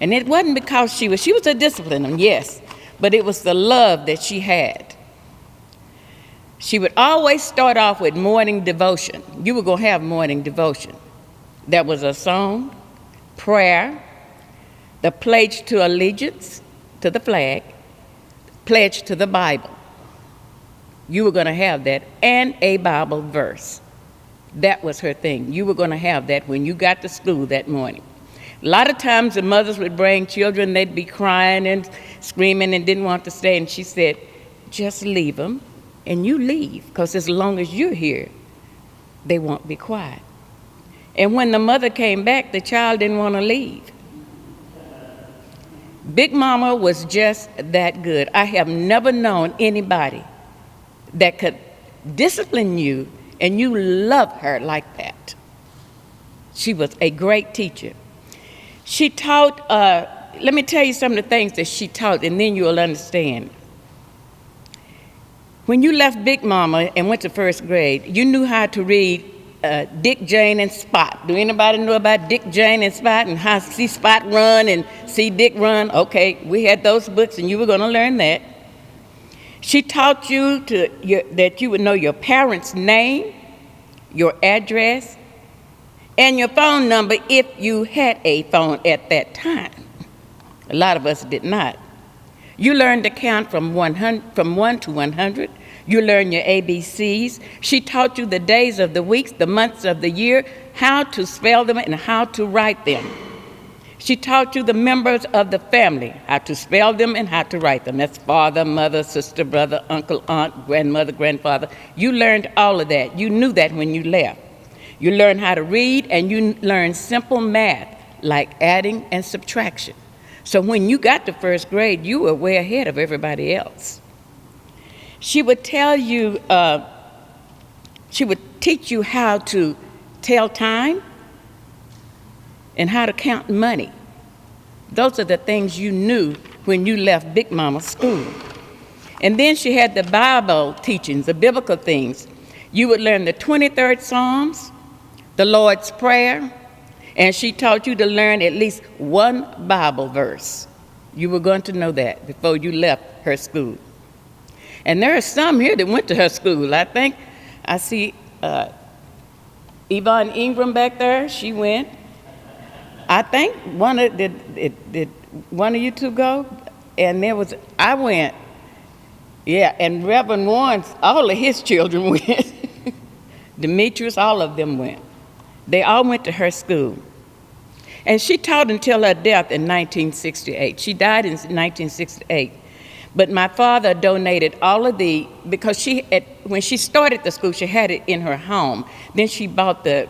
And it wasn't because she was a disciplinarian, yes, but it was the love that she had. She would always start off with morning devotion. You were going to have morning devotion. There was a song, prayer, the pledge to allegiance to the flag, pledge to the Bible. You were going to have that, and a Bible verse. That was her thing. You were going to have that when you got to school that morning. A lot of times the mothers would bring children, they'd be crying and screaming and didn't want to stay, and she said, just leave them, and you leave, because as long as you're here, they won't be quiet. And when the mother came back, the child didn't want to leave. Big Mama was just that good. I have never known anybody that could discipline you and you love her like that. She was a great teacher. She taught, let me tell you some of the things that she taught, and then you'll understand. When you left Big Mama and went to first grade, you knew how to read Dick, Jane, and Spot. Do anybody know about Dick, Jane, and Spot, and how to see Spot run and see Dick run? Okay, we had those books, and you were going to learn that. She taught you that you would know your parents' name, your address, and your phone number if you had a phone at that time. A lot of us did not. You learned to count from 1 to 100. You learned your ABCs. She taught you the days of the weeks, the months of the year, how to spell them and how to write them. She taught you the members of the family, how to spell them and how to write them. That's father, mother, sister, brother, uncle, aunt, grandmother, grandfather. You learned all of that. You knew that when you left. You learned how to read, and you learned simple math like adding and subtraction. So when you got to first grade, you were way ahead of everybody else. She would tell you, she would teach you how to tell time and how to count money. Those are the things you knew when you left Big Mama's school. And then she had the Bible teachings, the biblical things. You would learn the 23rd Psalms, the Lord's Prayer, and she taught you to learn at least one Bible verse. You were going to know that before you left her school. And there are some here that went to her school. I think I see Yvonne Ingram back there. She went. I think did one of you two go? And I went. Yeah, and Reverend Warren's, all of his children went. Demetrius, all of them went. They all went to her school. And she taught until her death in 1968. She died in 1968. But my father donated all of because when she started the school, she had it in her home. Then she bought the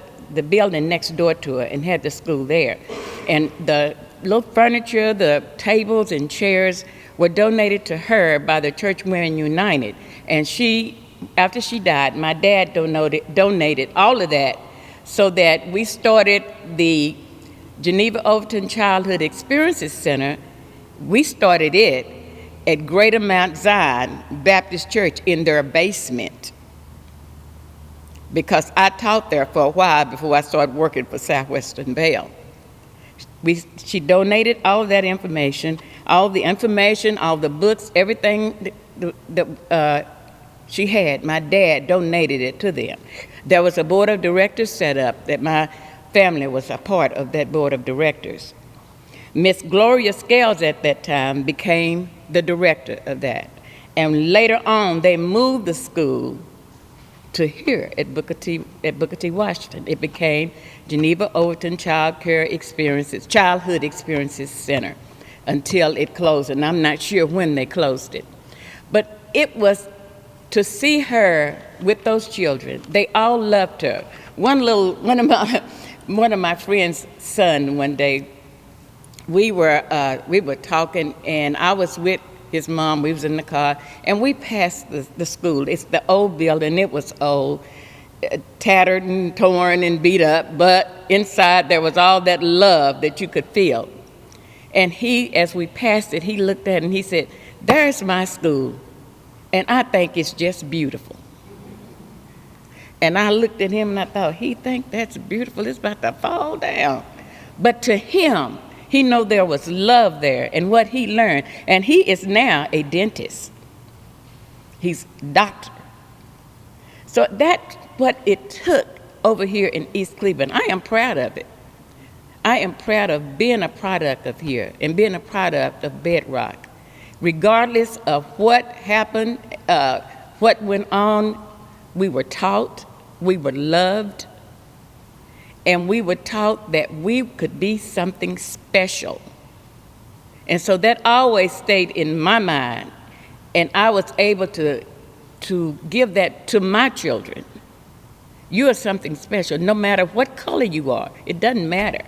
building next door to her and had the school there. And the little furniture, the tables and chairs were donated to her by the Church Women United. And after she died, my dad donated all of that so that we started the Geneva Overton Childhood Experiences Center. We started it at Greater Mount Zion Baptist Church in their basement, because I taught there for a while before I started working for Southwestern Bell. She donated all of that information, all the books, everything that she had. My dad donated it to them. There was a board of directors set up that my family was a part of that board of directors. Miss Gloria Scales at that time became the director of that. And later on, they moved the school to here at Booker T. Washington. It became Geneva Overton Childhood Experiences Center until it closed. And I'm not sure when they closed it. But it was to see her with those children. They all loved her. One of my friend's son one day, we were talking, and I was with his mom. We was in the car, and we passed the school. It's the old building. It was old, tattered and torn and beat up, but inside there was all that love that you could feel. And as we passed it, he looked at it and he said, "There's my school, and I think it's just beautiful." And I looked at him and I thought, he think that's beautiful, it's about to fall down. But to him, he knew there was love there and what he learned. And he is now a dentist. He's a doctor. So that's what it took over here in East Cleburne. I am proud of it. I am proud of being a product of here and being a product of Bedrock. Regardless of what happened, what went on, we were taught, we were loved, and we were taught that we could be something special. And so that always stayed in my mind. And I was able to give that to my children. You are something special, no matter what color you are. It doesn't matter.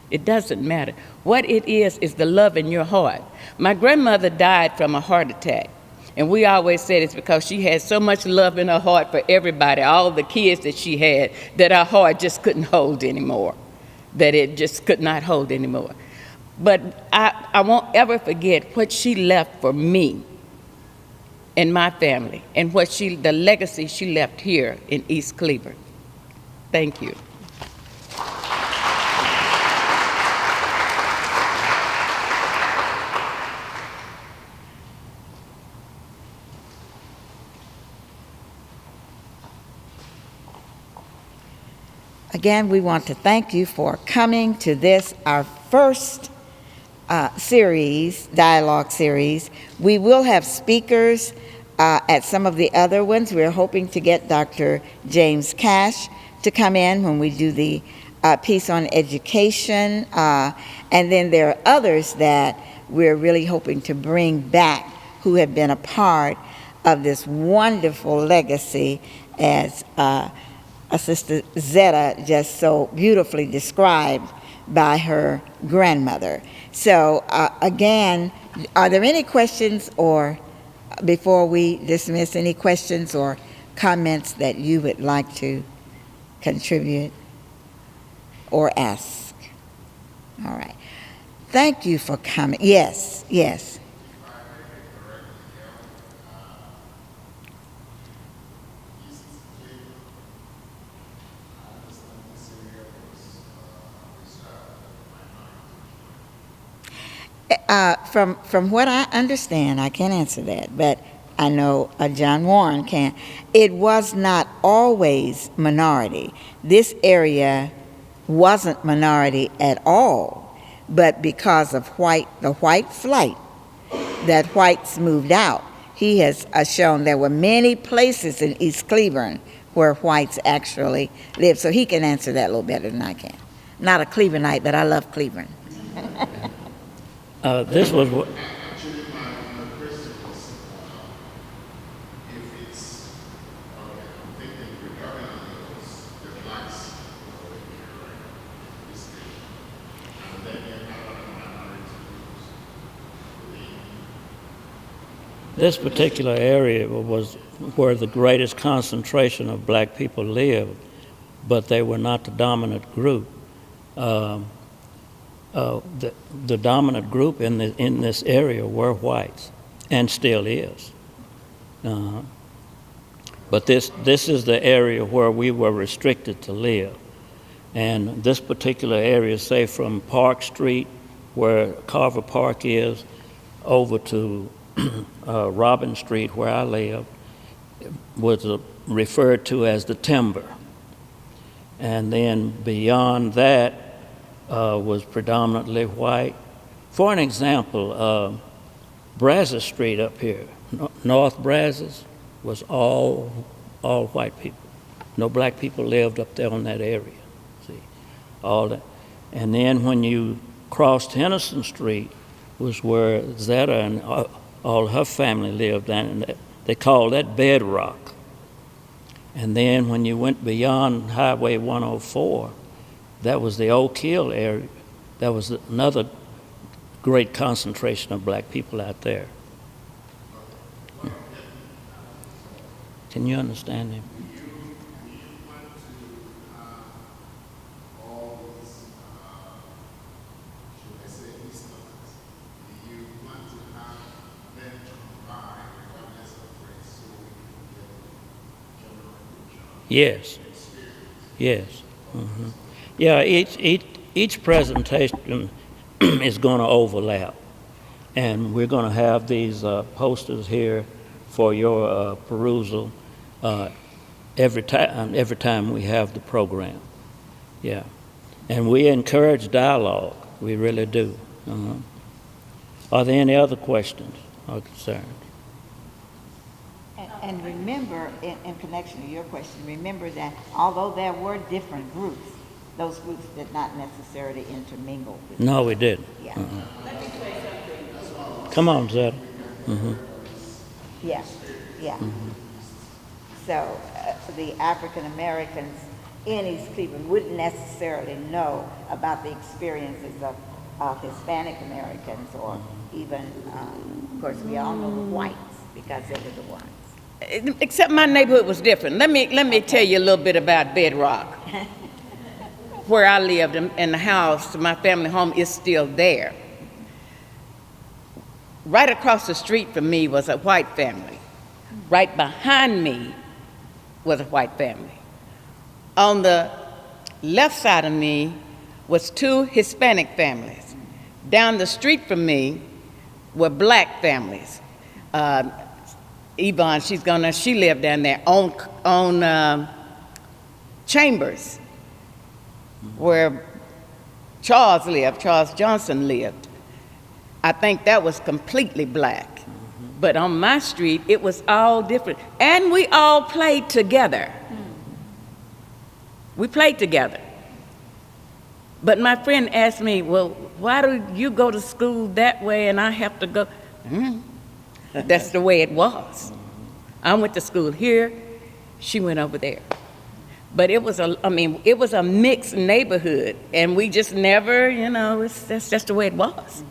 It doesn't matter. What it is the love in your heart. My grandmother died from a heart attack. And we always said it's because she had so much love in her heart for everybody, all the kids that she had, that her heart just couldn't hold anymore, that it just could not hold anymore. But I won't ever forget what she left for me and my family, and the legacy she left here in East Cleburne. Thank you.
Again, we want to thank you for coming to this, our first dialogue series. We will have speakers at some of the other ones. We're hoping to get Dr. James Cash to come in when we do the piece on education. And then there are others that we're really hoping to bring back who have been a part of this wonderful legacy, as Sister Zetta just so beautifully described by her grandmother. So again, are there any questions, or before we dismiss, any questions or comments that you would like to contribute or ask? All right. Thank you for coming. Yes, yes. From what I understand, I can't answer that, but I know John Warren can. It was not always minority. This area wasn't minority at all, but because of the white flight, that whites moved out. He has shown there were many places in East Cleburne where whites actually lived, so he can answer that a little better than I can. Not a Cleburneite, but I love Cleburne.
This was what.
Actually, my question is, if it's, okay, I'm thinking predominantly the blacks over here, right, this thing, and then you have other minority groups.
This particular area was where the greatest concentration of black people lived, but they were not the dominant group. The dominant group in this area were whites, and still is. But this is the area where we were restricted to live. And this particular area, say from Park Street, where Carver Park is, over to Robin Street, where I live, was referred to as the timber. And then beyond that, was predominantly white. For an example, Brazos Street up here, North Brazos, was all white people. No black people lived up there on that area. See, all that. And then when you crossed Henderson Street was where Zetta and all her family lived, and they called that Bedrock. And then when you went beyond Highway 104, that was the Oak Hill area. That was another great concentration of black people out there. Can you understand him? Yes. Yes. Mm-hmm. Yeah, each presentation is going to overlap, and we're going to have these posters here for your perusal every time we have the program. Yeah, and we encourage dialogue. We really do. Are there any other questions or concerns?
And remember, in connection to your question, remember that although there were different groups, those groups did not necessarily intermingle.
No, we didn't.
Yeah.
Come on, Zed. Mm-hmm.
Yeah, yeah. So the African Americans in East Cleveland wouldn't necessarily know about the experiences of Hispanic Americans, or even, of course, we all know the whites because they were the ones.
Except my neighborhood was different. Let me tell you a little bit about Bedrock. Where I lived in the house, my family home is still there. Right across the street from me was a white family. Right behind me was a white family. On the left side of me was 2 Hispanic families. Down the street from me were black families. Yvonne, she lived down there on Chambers, where Charles Johnson lived. I think that was completely black. But on my street, it was all different. And we all played together. We played together. But my friend asked me, well, why do you go to school that way and I have to go? That's the way it was. I went to school here, she went over there. But it was a mixed neighborhood, and we just never, that's just the way it was.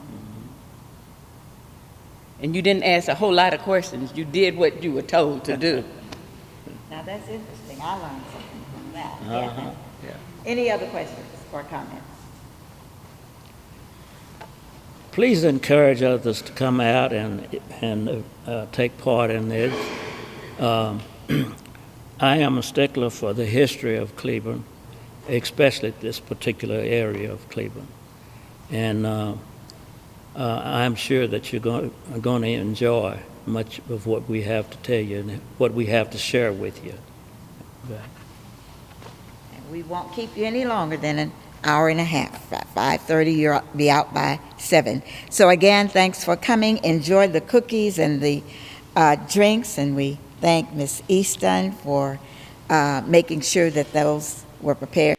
And you didn't ask a whole lot of questions. You did what you were told to do.
Now that's interesting. I learned something from that.
Uh-huh.
Yeah. Any other questions or comments?
Please encourage others to come out and take part in this. I am a stickler for the history of Cleburne, especially this particular area of Cleburne. And I'm sure that you're going to enjoy much of what we have to tell you and what we have to share with you.
And we won't keep you any longer than an hour and a half. At 5:30, you'll be out by 7. So again, thanks for coming. Enjoy the cookies and the drinks, and we thank Ms. Easton for making sure that those were prepared.